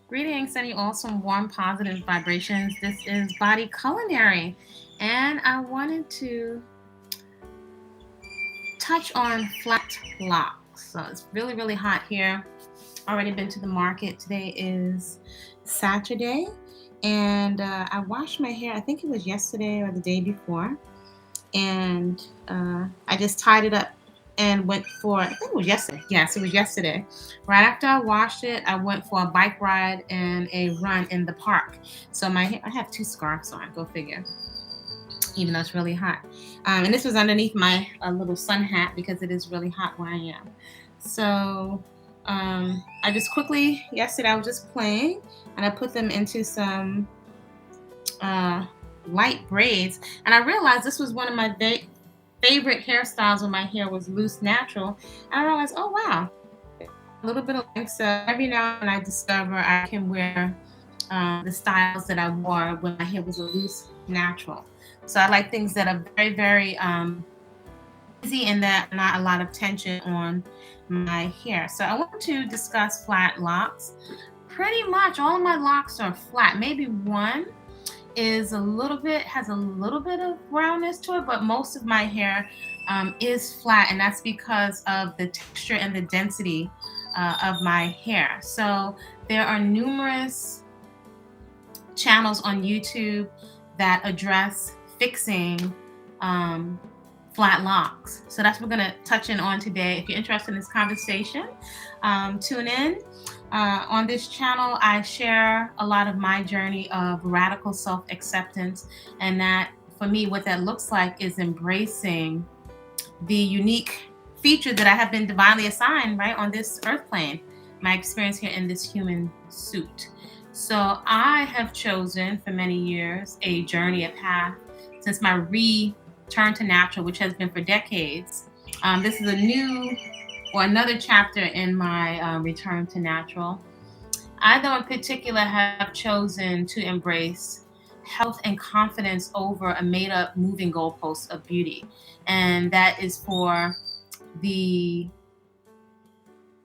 Greetings, sending you all some warm, positive vibrations. This is Body Culinary, and I wanted to touch on flat locks. So it's really, really hot here. Already been to the market. Today is Saturday, and I washed my hair. I think it was yesterday or the day before, and I just tied it up and went for, I think it was yesterday. Yes, it was yesterday. Right after I washed it, I went for a bike ride and a run in the park. So my hair, I have two scarves on, go figure, even though it's really hot. And this was underneath my little sun hat because it is really hot where I am. So I just quickly, yesterday I was just playing and I put them into some uh, light braids. And I realized this was one of my favorite hairstyles when my hair was loose, natural. And I realized, oh wow, a little bit of length. So every now and then I discover I can wear the styles that I wore when my hair was a loose, natural. So I like things that are very, very easy and that not a lot of tension on my hair. So I want to discuss flat locks. Pretty much all of my locks are flat. Maybe one is a little bit has a little bit of roundness to it, but most of my hair is flat, and that's because of the texture and the density of my hair. So there are numerous channels on YouTube that address fixing um, flat locks. So that's what we're going to touch in on today. If you're interested in this conversation, tune in. On this channel, I share a lot of my journey of radical self acceptance. And that, for me, what that looks like is embracing the unique feature that I have been divinely assigned, right, on this earth plane, my experience here in this human suit. So I have chosen for many years a journey, a path, since my return to natural, which has been for decades. This is a new or another chapter in my return to natural. I, though, in particular, have chosen to embrace health and confidence over a made up moving goalpost of beauty. And that is for the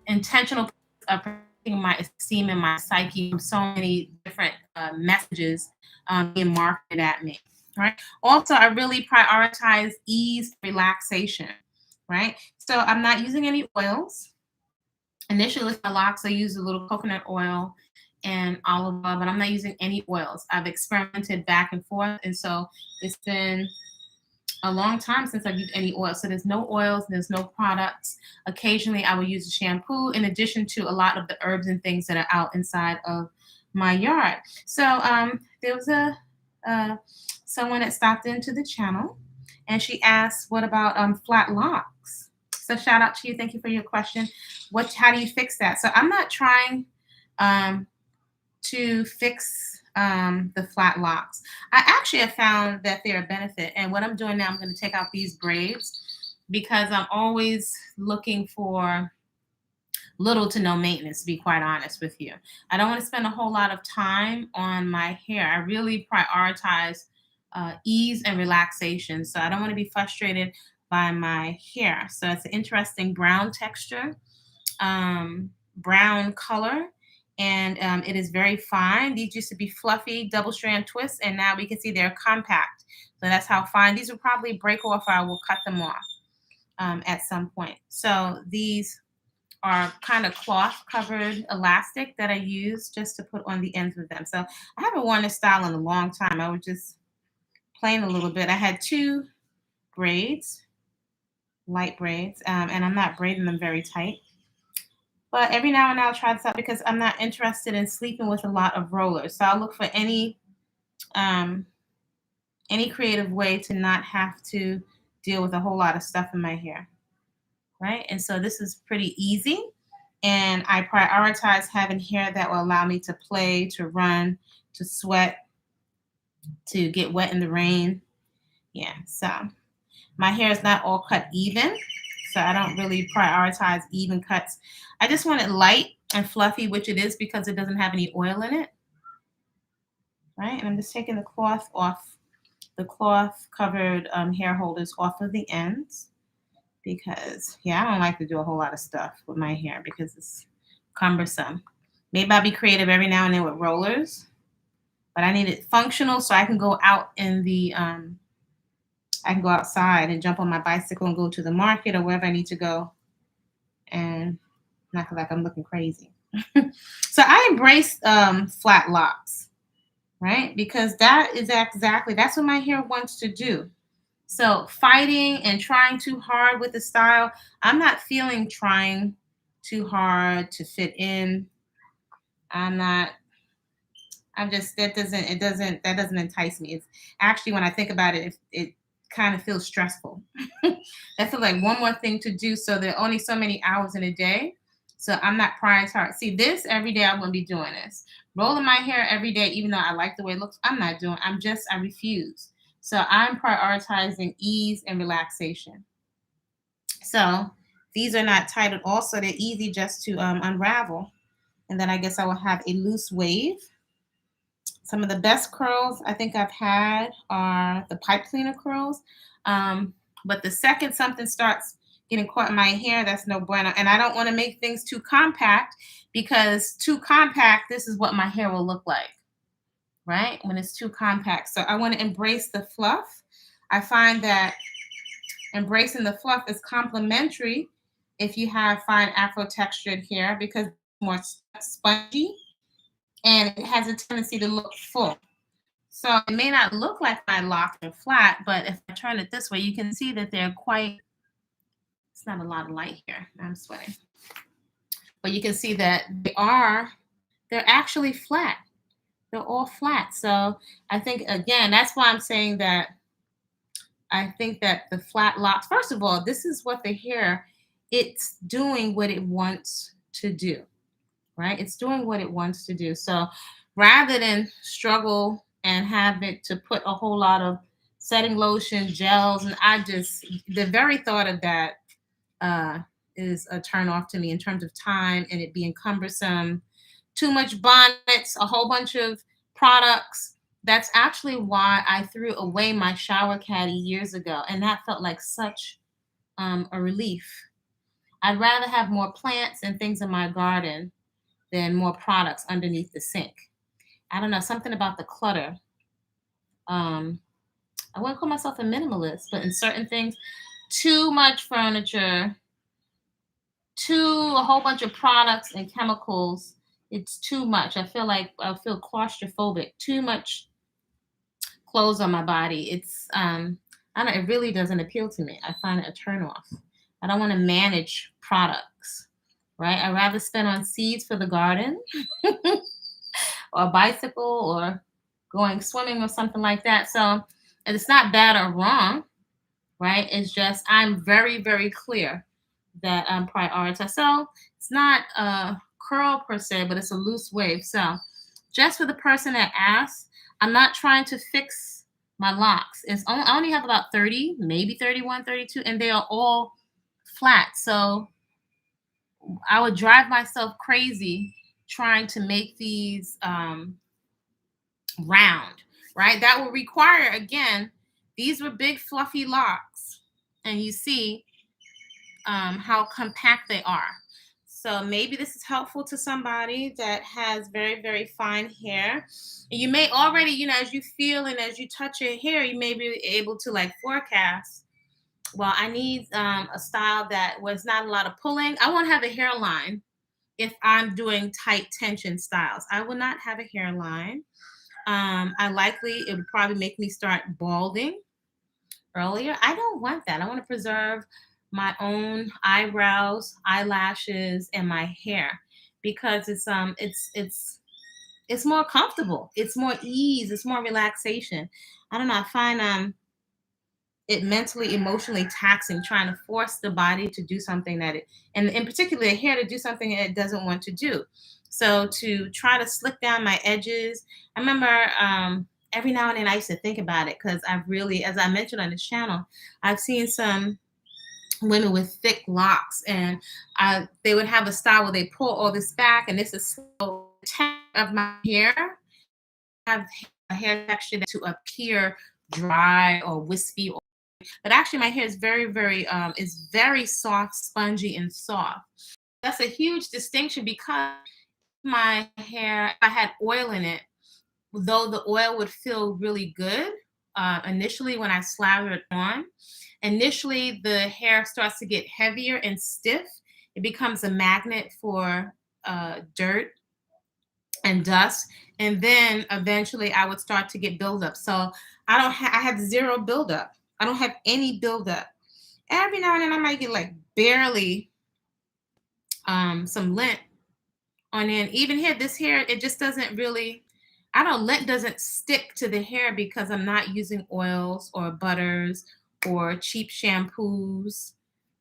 intentional of protecting my esteem and my psyche from so many different messages being marketed at me. Right. Also, I really prioritize ease, relaxation. Right. So I'm not using any oils. Initially with my locks, I used a little coconut oil and olive oil, but I'm not using any oils. I've experimented back and forth, and so it's been a long time since I've used any oil. So there's no oils, there's no products. Occasionally, I will use a shampoo in addition to a lot of the herbs and things that are out inside of my yard. So there was a someone that stopped into the channel, and she asked, "What about flat locks?" So shout out to you. Thank you for your question. What? How do you fix that? So I'm not trying um, to fix the flat locks. I actually have found that they're a benefit. And what I'm doing now, I'm going to take out these braids because I'm always looking for little to no maintenance, to be quite honest with you. I don't want to spend a whole lot of time on my hair. I really prioritize ease and relaxation. So I don't want to be frustrated by my hair. So it's an interesting brown texture, brown color, and it is very fine. These used to be fluffy double strand twists, and now we can see they're compact. So that's how fine. These will probably break off, or I will cut them off at some point. So these are kind of cloth covered elastic that I use just to put on the ends of them. So I haven't worn this style in a long time. I was just playing a little bit. I had two braids, light braids, and I'm not braiding them very tight. But every now and then I'll try this out because I'm not interested in sleeping with a lot of rollers. So I'll look for um, any creative way to not have to deal with a whole lot of stuff in my hair, right? And so this is pretty easy. And I prioritize having hair that will allow me to play, to run, to sweat, to get wet in the rain. Yeah, so my hair is not all cut even, so I don't really prioritize even cuts. I just want it light and fluffy, which it is because it doesn't have any oil in it, right? And I'm just taking the cloth off, the cloth covered hair holders off of the ends because, yeah, I don't like to do a whole lot of stuff with my hair because it's cumbersome. Maybe I'll be creative every now and then with rollers, but I need it functional so I can go out in the I can go outside and jump on my bicycle and go to the market or wherever I need to go and not feel like I'm looking crazy. So I embrace flat locks, right? Because that is exactly that's what my hair wants to do. So fighting and trying too hard with the style, I'm not feeling trying too hard to fit in. I'm not I'm just that doesn't entice me. It's actually when I think about it, it kind of feels stressful. I feel like one more thing to do. So there are only so many hours in a day. So I'm not prioritizing. See, this every day I wouldn't be doing this. Rolling my hair every day, even though I like the way it looks, I'm not doing. I refuse. So I'm prioritizing ease and relaxation. So these are not tight at all. So they're easy just to unravel. And then I guess I will have a loose wave. Some of the best curls I think I've had are the pipe cleaner curls. But the second something starts getting caught in my hair, that's no bueno. And I don't want to make things too compact because too compact, this is what my hair will look like, right? When it's too compact. So I want to embrace the fluff. I find that embracing the fluff is complementary if you have fine Afro textured hair because it's more spongy and it has a tendency to look full. So it may not look like my locks are flat, but if I turn it this way, you can see that they're quite, it's not a lot of light here. I'm sweating. But you can see that they're actually flat. They're all flat. So I think, again, that's why I'm saying that I think that the flat locks, first of all, this is what the hair, it's doing what it wants to do, right? It's doing what it wants to do. So rather than struggle and have it to put a whole lot of setting lotion, gels, and the very thought of that uh, is a turn off to me in terms of time and it being cumbersome, too much bonnets, a whole bunch of products. That's actually why I threw away my shower caddy years ago. And that felt like such a relief. I'd rather have more plants and things in my garden than more products underneath the sink. I don't know, something about the clutter. Um, I wouldn't call myself a minimalist, but in certain things, too much furniture, a whole bunch of products and chemicals. It's too much. I feel claustrophobic. Too much clothes on my body. I don't. It really doesn't appeal to me. I find it a turnoff. I don't want to manage products, right? I'd rather spend on seeds for the garden or a bicycle or going swimming or something like that. So it's not bad or wrong, right? It's just I'm very, very clear that I'm prioritized. So it's not a curl per se, but it's a loose wave. So just for the person that asked, I'm not trying to fix my locks. I only have about 30, maybe 31, 32, and they are all flat. So I would drive myself crazy trying to make these round, right? That will require, again, these were big fluffy locks. And you see how compact they are. So maybe this is helpful to somebody that has very, very fine hair. And you may already, as you feel and as you touch your hair, you may be able to like forecast, well, I need a style that was not a lot of pulling. I won't have a hairline if I'm doing tight tension styles. I will not have a hairline. It would probably make me start balding earlier. I don't want that. I want to preserve my own eyebrows, eyelashes, and my hair because it's more comfortable. It's more ease. It's more relaxation. I don't know. I find it mentally, emotionally taxing trying to force the body to do something and in particular the hair to do something it doesn't want to do. So to try to slick down my edges, I remember every now and then I used to think about it because I've really, as I mentioned on this channel, I've seen some women with thick locks and they would have a style where they pull all this back and this is so of my hair. I have a hair texture to appear dry or wispy but actually my hair is very, very, is very soft, spongy, and soft. That's a huge distinction because my hair, if I had oil in it, though the oil would feel really good initially when I slather it on, initially the hair starts to get heavier and stiff. It becomes a magnet for dirt and dust. And then eventually I would start to get buildup. So I have zero buildup. I don't have any buildup. Every now and then I might get like barely some lint on in. Even here, this hair, it just doesn't really, I don't, lint doesn't stick to the hair because I'm not using oils or butters or cheap shampoos.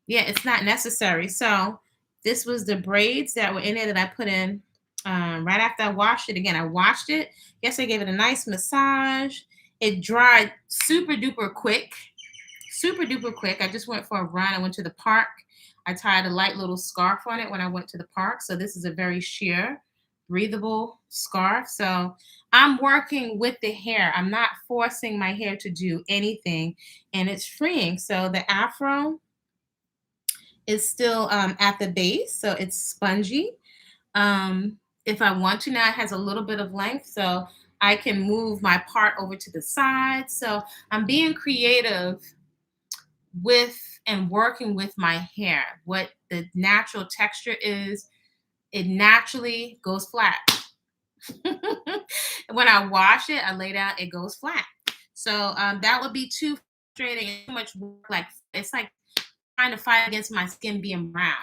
Yeah, it's not necessary. So this was the braids that were in it that I put in right after I washed it. Again, I washed it. Yes, I gave it a nice massage. It dried super duper quick, super duper quick. I just went for a run. I went to the park. I tied a light little scarf on it when I went to the park. So this is a very sheer, breathable scarf. So I'm working with the hair. I'm not forcing my hair to do anything, and it's freeing. So the Afro is still at the base, so it's spongy. If I want to now, it has a little bit of length, so I can move my part over to the side. So I'm being creative with and working with my hair. What the natural texture is, it naturally goes flat. When I wash it, I lay down, it goes flat. So that would be too frustrating and too much work. Like it's like trying to fight against my skin being brown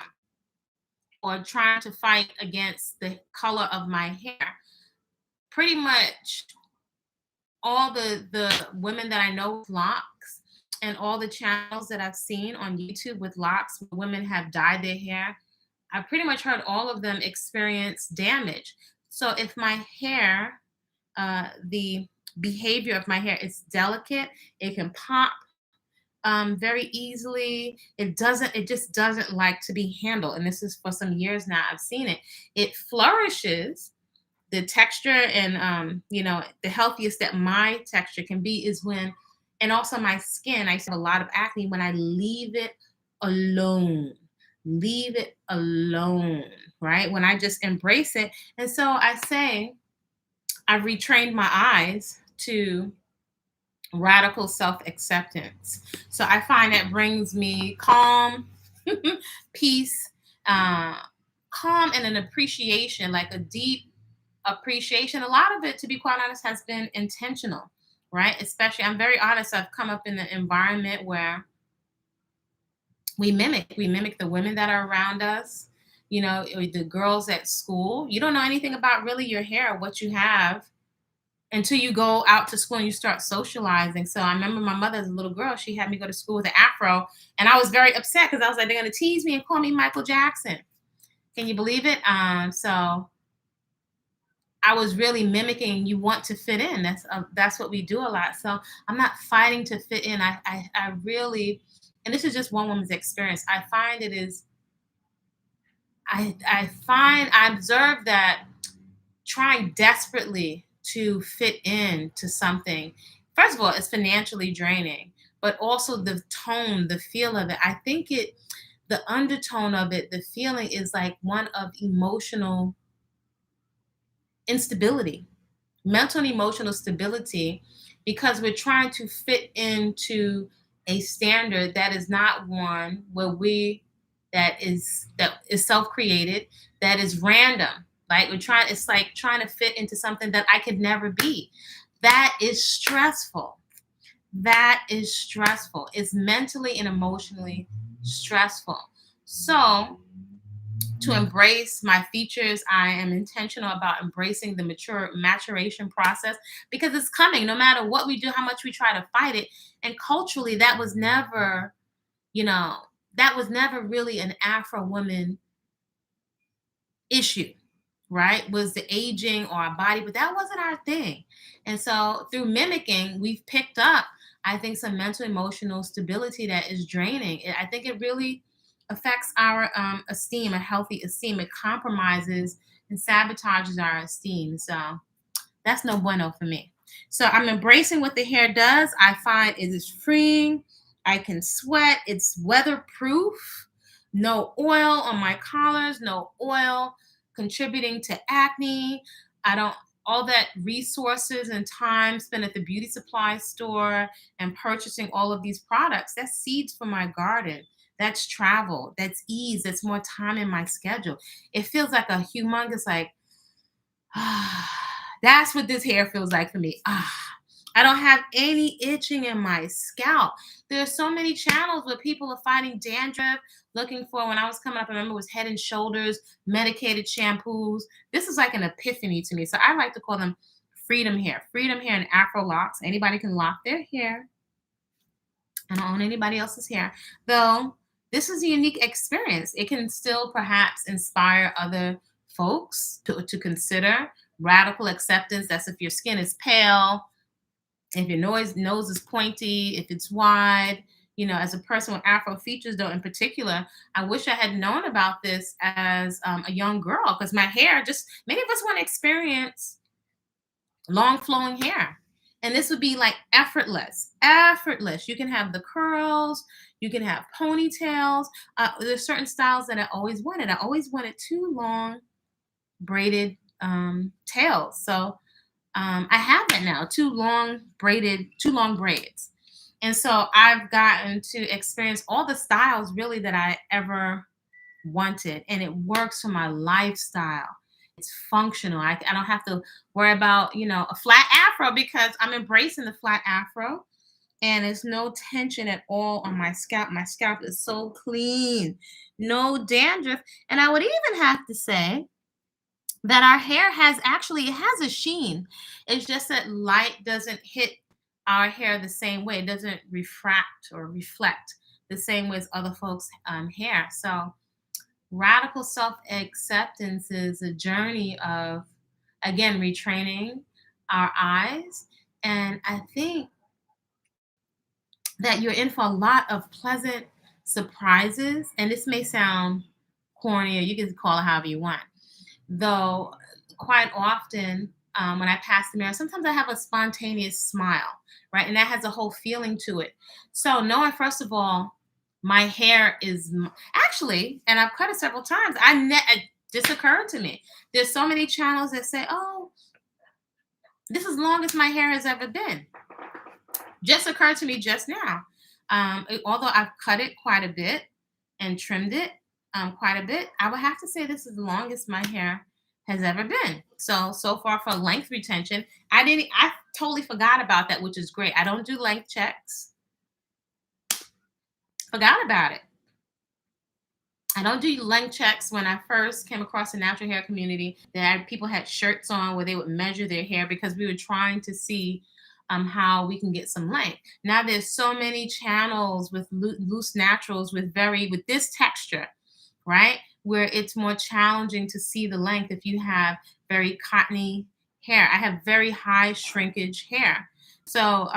or trying to fight against the color of my hair. Pretty much all the women that I know with locks and all the channels that I've seen on YouTube with locks, where women have dyed their hair, I pretty much heard all of them experience damage. So if my hair, the behavior of my hair is delicate, it can pop very easily. It just doesn't like to be handled. And this is for some years now. I've seen it. It flourishes. The texture and the healthiest that my texture can be is when, and also my skin. I used to have a lot of acne when I leave it alone. Leave it alone, right? When I just embrace it. And so I say, I've retrained my eyes to radical self acceptance. So I find that brings me calm, peace, uh, calm, and an appreciation, like a deep appreciation. A lot of it, to be quite honest, has been intentional, right? Especially, I'm very honest, I've come up in an environment where we mimic the women that are around us, or the girls at school. You don't know anything about really your hair, what you have, until you go out to school and you start socializing. So I remember my mother as a little girl, she had me go to school with an afro, and I was very upset because I was like, they're gonna tease me and call me Michael Jackson. Can you believe it? So I was really mimicking. You want to fit in. That's what we do a lot. So I'm not fighting to fit in. I really, and this is just one woman's experience. I find it is. I observe that trying desperately to fit in to something, first of all, it's financially draining, but also the tone, the feel of it. I think the undertone of it, the feeling is like one of emotional instability, mental and emotional stability, because we're trying to fit into a standard that is not one where that is self-created, that is random. Like it's like trying to fit into something that I could never be. That is stressful. That is stressful. It's mentally and emotionally stressful. So to embrace my features, I am intentional about embracing the maturation process, because it's coming no matter what we do, how much we try to fight it. And culturally, you know, that was never really an Afro woman issue, right? Was the aging or our body, but that wasn't our thing. And so through mimicking, we've picked up, I think, some mental emotional stability that is draining. I think it really affects our esteem, a healthy esteem. It compromises and sabotages our esteem. So that's no bueno for me. So I'm embracing what the hair does. I find it is freeing. I can sweat. It's weatherproof. No oil on my collars, no oil contributing to acne. I don't, all that resources and time spent at the beauty supply store and purchasing all of these products, that's seeds for my garden. That's travel. That's ease. That's more time in my schedule. It feels like a humongous, like, that's what this hair feels like for me. I don't have any itching in my scalp. There's so many channels where people are fighting dandruff, looking for, when I was coming up, I remember it was Head and Shoulders, medicated shampoos. This is like an epiphany to me. So I like to call them freedom hair and Afro locks. Anybody can lock their hair. I don't own anybody else's hair. Though this is a unique experience. It can still perhaps inspire other folks to consider radical acceptance. That's if your skin is pale, if your nose is pointy, if it's wide. You know, as a person with Afro features, though, in particular, I wish I had known about this as a young girl, because my hair, just many of us want to experience long flowing hair. And this would be like effortless. You can have the curls, you can have ponytails. There's certain styles that I always wanted. I always wanted two long braided tails. So I have that now, two long braids. And so I've gotten to experience all the styles really that I ever wanted. And it works for my lifestyle. It's functional. I don't have to worry about, a flat afro, because I'm embracing the flat afro. And there's no tension at all on my scalp. My scalp is so clean, no dandruff. And I would even have to say that our hair it has a sheen. It's just that light doesn't hit our hair the same way. It doesn't refract or reflect the same way as other folks' hair. So radical self-acceptance is a journey of, again, retraining our eyes. And I think that you're in for a lot of pleasant surprises. And this may sound corny, or you can call it however you want. Though quite often, when I pass the mirror, sometimes I have a spontaneous smile, right? And that has a whole feeling to it. So knowing, first of all, my hair is actually, and I've cut it several times, it just occurred to me. There's so many channels that say, oh, this is as long as my hair has ever been. Just occurred to me just now. Although I've cut it quite a bit and trimmed it quite a bit, I would have to say this is the longest my hair has ever been. So far for length retention, I totally forgot about that, which is great. I don't do length checks. Forgot about it. I don't do length checks. When I first came across the natural hair community, people had shirts on where they would measure their hair, because we were trying to see how we can get some length. Now there's so many channels with loose naturals with this texture, right? Where it's more challenging to see the length if you have very cottony hair. I have very high shrinkage hair. So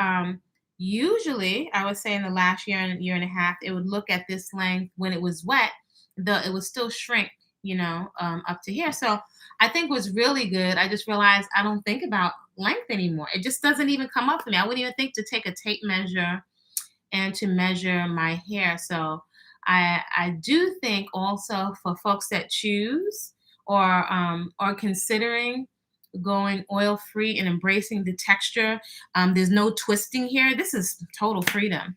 usually I would say in the last year and a half, it would look at this length when it was wet, though it would still shrink, up to here. So I think it was really good. I just realized I don't think about length anymore. It just doesn't even come up for me. I wouldn't even think to take a tape measure and to measure my hair. So I do think also for folks that choose or are considering going oil free and embracing the texture, there's no twisting here. This is total freedom,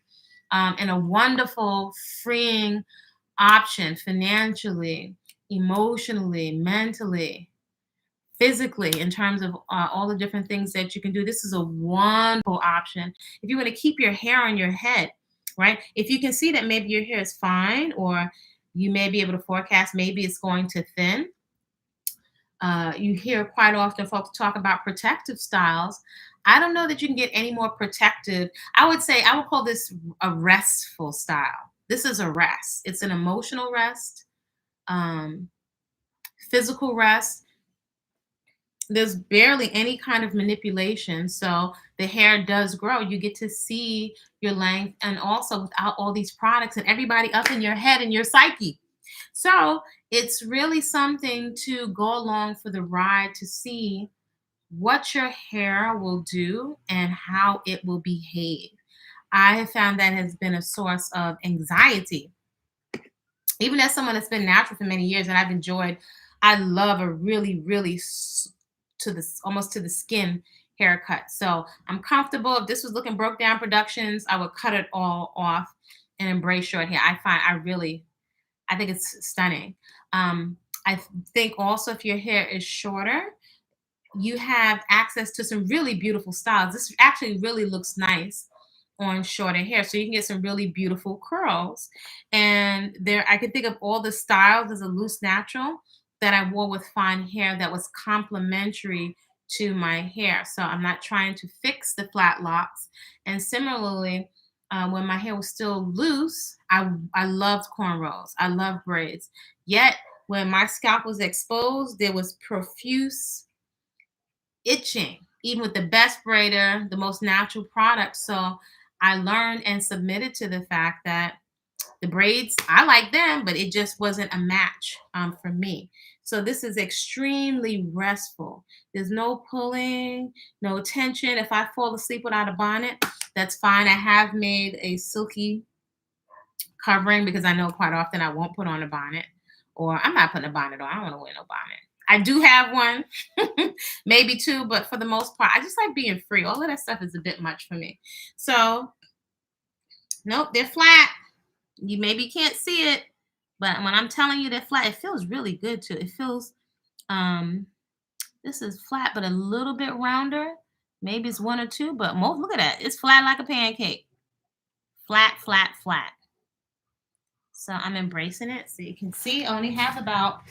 and a wonderful freeing option financially, emotionally, mentally, physically, in terms of all the different things that you can do. This is a wonderful option if you want to keep your hair on your head, right? If you can see that maybe your hair is fine, or you may be able to forecast maybe it's going to thin. You hear quite often folks talk about protective styles. I don't know that you can get any more protective. I would call this a restful style. This is a rest. It's an emotional rest, physical rest. There's barely any kind of manipulation. So the hair does grow. You get to see your length, and also without all these products and everybody up in your head and your psyche. So it's really something to go along for the ride, to see what your hair will do and how it will behave. I have found that has been a source of anxiety. Even as someone that's been natural for many years, and I've enjoyed I love a really, really to the almost to the skin haircut. So I'm comfortable. If this was looking broke down productions, I would cut it all off and embrace short hair. I think it's stunning. I think also if your hair is shorter, you have access to some really beautiful styles. This actually really looks nice on shorter hair. So you can get some really beautiful curls. And there, I can think of all the styles as a loose natural that I wore with fine hair that was complementary to my hair. So I'm not trying to fix the flat locks. And similarly, when my hair was still loose, I loved cornrows. I loved braids. Yet when my scalp was exposed, there was profuse itching, even with the best braider, the most natural product. So I learned and submitted to the fact that the braids, I like them, but it just wasn't a match for me. So this is extremely restful. There's no pulling, no tension. If I fall asleep without a bonnet, that's fine. I have made a silky covering because I know quite often I won't put on a bonnet, or I'm not putting a bonnet on. I don't want to wear no bonnet. I do have one, maybe two, but for the most part, I just like being free. All of that stuff is a bit much for me. So, nope, they're flat. You maybe can't see it, but when I'm telling you they're flat, it feels really good too. It feels, um, this is flat, but a little bit rounder. Maybe it's one or two, but most, look at that. It's flat like a pancake. Flat, flat, flat. So I'm embracing it. So you can see I only have about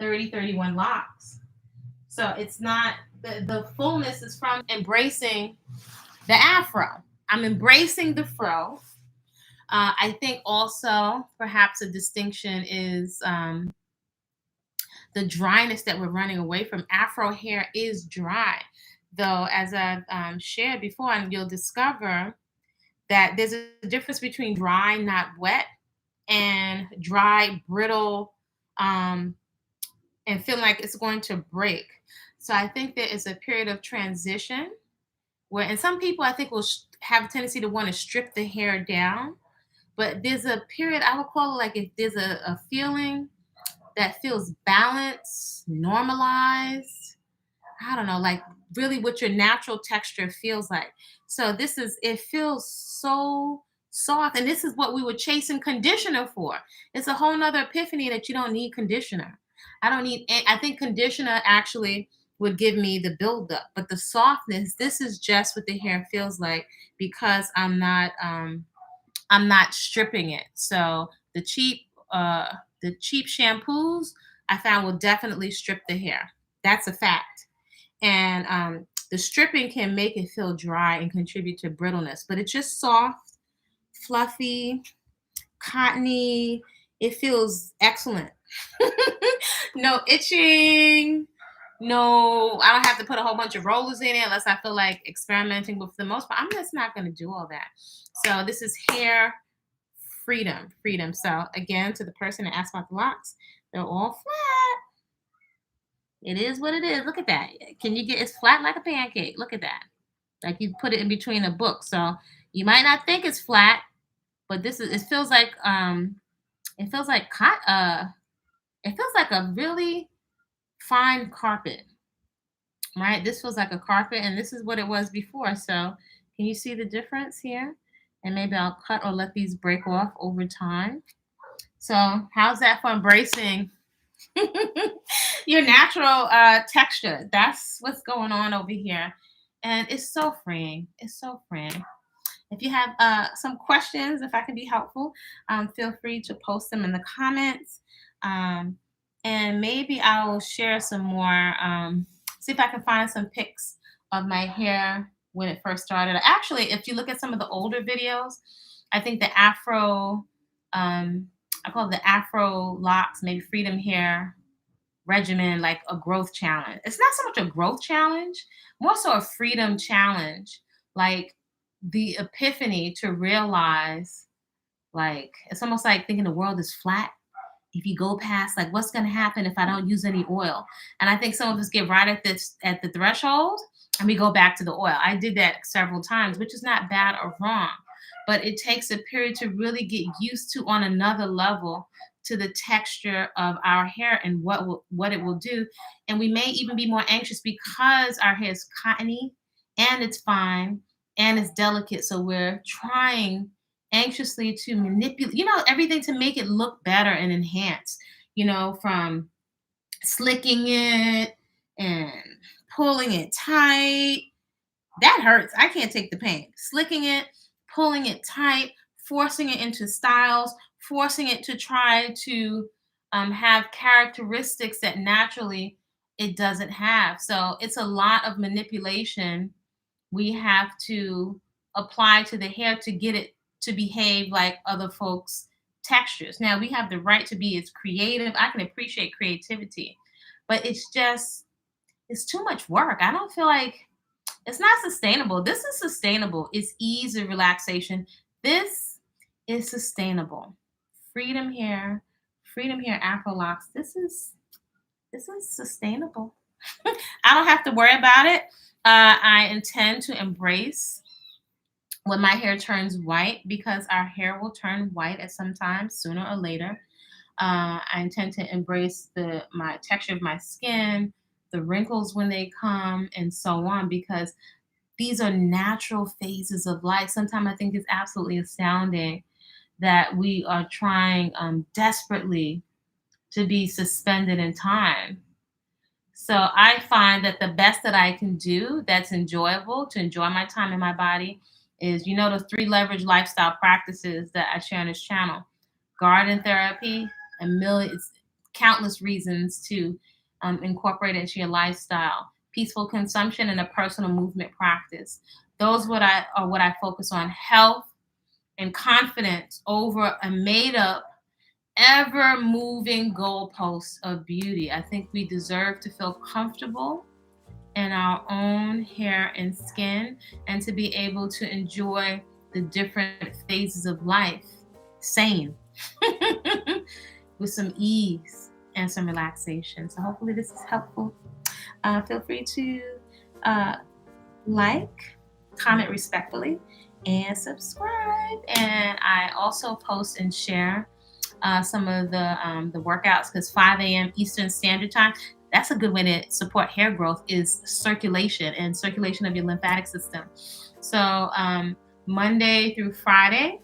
31 locks. So it's not, the fullness is from embracing the Afro. I'm embracing the fro. I think also perhaps a distinction is the dryness that we're running away from. Afro hair is dry, though, as I've shared before, and you'll discover that there's a difference between dry, not wet, and dry, brittle, um, and feeling like it's going to break. So I think there is a period of transition where, and some people I think will have a tendency to want to strip the hair down, but there's a period, I would call it like if there's a feeling that feels balanced, normalized, I don't know, like really what your natural texture feels like. So this is, it feels so soft. And this is what we were chasing conditioner for. It's a whole nother epiphany that you don't need conditioner. I don't need, I think conditioner actually would give me the buildup, but the softness, this is just what the hair feels like because I'm not stripping it. So the cheap shampoos I found will definitely strip the hair. That's a fact. And the stripping can make it feel dry and contribute to brittleness, but it's just soft, fluffy, cottony. It feels excellent. No itching. No, I don't have to put a whole bunch of rollers in it unless I feel like experimenting. But for the most part, I'm just not going to do all that. So this is hair freedom, freedom. So again, to the person that asked about the locks, they're all flat. It is what it is. Look at that. Can you get, it's flat like a pancake. Look at that. Like you put it in between a book. So you might not think it's flat, but this is, it feels like it feels like a really fine carpet, right? This feels like a carpet, and this is what it was before. So can you see the difference here? And maybe I'll cut or let these break off over time. So how's that for embracing your natural texture? That's what's going on over here. And it's so freeing. It's so freeing. If you have some questions, if I can be helpful, feel free to post them in the comments. And maybe I'll share some more, see if I can find some pics of my hair when it first started. Actually, if you look at some of the older videos, I think the Afro, I call it the Afro locks, maybe freedom hair regimen, like a growth challenge. It's not so much a growth challenge, more so a freedom challenge. Like the epiphany to realize, like, it's almost like thinking the world is flat. If you go past, like, what's going to happen if I don't use any oil? And I think some of us get right at this, at the threshold, and we go back to the oil. I did that several times, which is not bad or wrong, but it takes a period to really get used to on another level to the texture of our hair and what it will do. And we may even be more anxious because our hair is cottony and it's fine and it's delicate. So we're trying anxiously to manipulate, everything to make it look better and enhance, from slicking it and pulling it tight. That hurts. I can't take the pain. Slicking it, pulling it tight, forcing it into styles, forcing it to try to have characteristics that naturally it doesn't have. So it's a lot of manipulation we have to apply to the hair to get it to behave like other folks' textures. Now, we have the right to be as creative. I can appreciate creativity, but it's too much work. I don't feel like it's not sustainable. This is sustainable. It's ease and relaxation. This is sustainable. Freedom Hair Afro Locs. This is sustainable. I don't have to worry about it. I intend to embrace when my hair turns white, because our hair will turn white at some time, sooner or later. I intend to embrace my texture of my skin, the wrinkles when they come, and so on, because these are natural phases of life. Sometimes I think it's absolutely astounding that we are trying desperately to be suspended in time. So I find that the best that I can do that's enjoyable to enjoy my time in my body is, those 3 leverage lifestyle practices that I share on this channel: garden therapy, and millions, countless reasons to incorporate it into your lifestyle, peaceful consumption, and a personal movement practice. Those what I focus on: health and confidence over a made up, ever moving goalpost of beauty. I think we deserve to feel comfortable in our own hair and skin, and to be able to enjoy the different phases of life sane with some ease and some relaxation. So hopefully this is helpful. Feel free to like, comment respectfully, and subscribe. And I also post and share some of the workouts, because 5 a.m. Eastern Standard Time, that's a good way to support hair growth, is circulation of your lymphatic system. So Monday through Friday,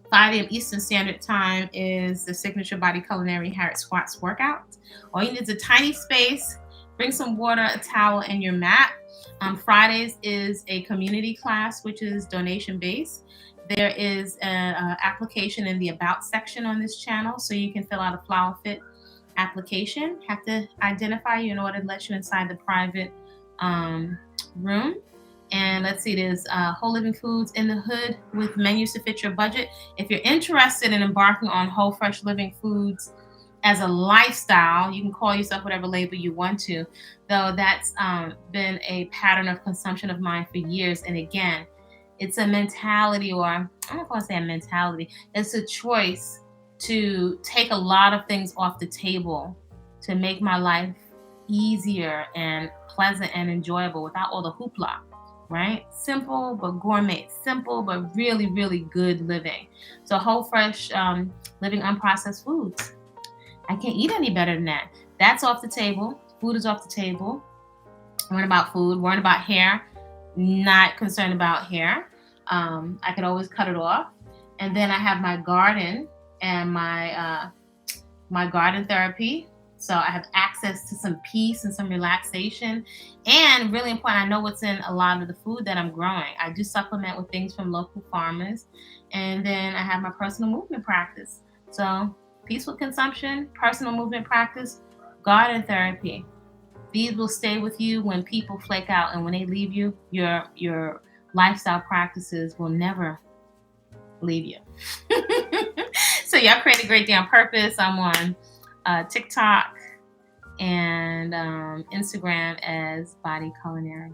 5 a.m. Eastern Standard Time is the signature Body-Culinary Harriet Squats workout. All you need is a tiny space, bring some water, a towel, and your mat. Fridays is a community class, which is donation based. There is an application in the About section on this channel, so you can fill out a Flower Fit application. Have to identify you in order to let you inside the private room. And let's see, there's Whole Living Foods in the Hood with menus to fit your budget. If you're interested in embarking on whole, fresh living foods as a lifestyle, you can call yourself whatever label you want to, though that's been a pattern of consumption of mine for years. And again, it's a mentality, or I don't know if I want to say a mentality, it's a choice to take a lot of things off the table to make my life easier and pleasant and enjoyable without all the hoopla, right? Simple but gourmet, simple but really, really good living. So whole, fresh living, unprocessed foods. I can't eat any better than that. That's off the table. Food is off the table. Worrying about food, worrying about hair, not concerned about hair. I could always cut it off. And then I have my garden and my garden therapy. So I have access to some peace and some relaxation. And really important, I know what's in a lot of the food that I'm growing. I do supplement with things from local farmers. And then I have my personal movement practice. So peaceful consumption, personal movement practice, garden therapy. These will stay with you when people flake out, and when they leave you, your lifestyle practices will never leave you. So y'all create a great day on purpose. I'm on TikTok and Instagram as Body-Culinary.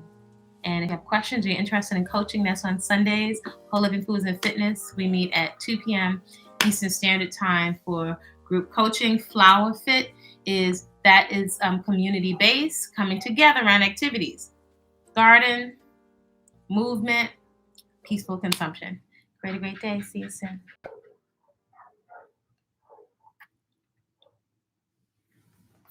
And if you have questions or you're interested in coaching, that's on Sundays. Whole Living Foods and Fitness. We meet at 2 p.m. Eastern Standard Time for group coaching. Flower Fit is community based, coming together around activities, garden, movement, peaceful consumption. Create a great day. See you soon.